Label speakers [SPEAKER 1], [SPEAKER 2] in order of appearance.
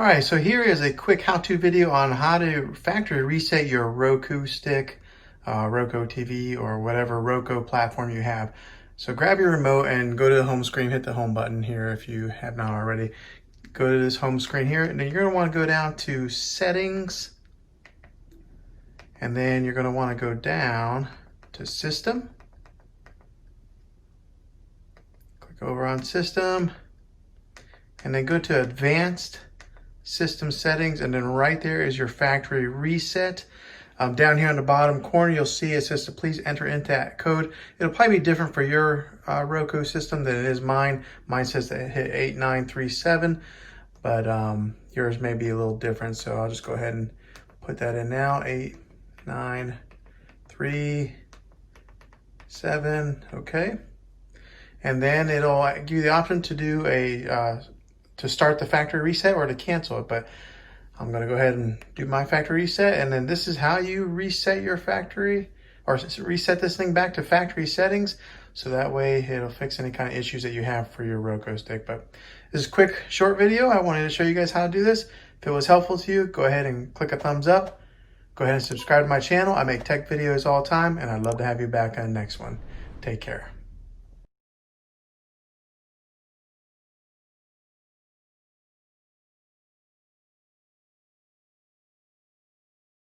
[SPEAKER 1] All right, so here is a quick how-to video on how to factory reset your Roku stick, Roku TV, or whatever Roku platform you have. So grab your remote and go to the home screen, hit the home button here if you have not already. Go to this home screen here, and then you're gonna wanna go down to Settings, and then you're gonna wanna go down to System. Click over on System, and then go to Advanced System Settings, and then right there is your factory reset. Down here on the bottom corner, you'll see it says to please enter in that code. It'll probably be different for your Roku system than it is mine. Mine says to hit 8937, but yours may be a little different. So I'll just go ahead and put that in now. 8937, okay. And then it'll give you the option to do to start the factory reset or to cancel it, but I'm gonna go ahead and do my factory reset, and then this is how you reset your factory, or reset this thing back to factory settings, so that way it'll fix any kind of issues that you have for your Roku stick. But this is a quick, short video. I wanted to show you guys how to do this. If it was helpful to you, go ahead and click a thumbs up. Go ahead and subscribe to my channel. I make tech videos all the time, and I'd love to have you back on the next one. Take care.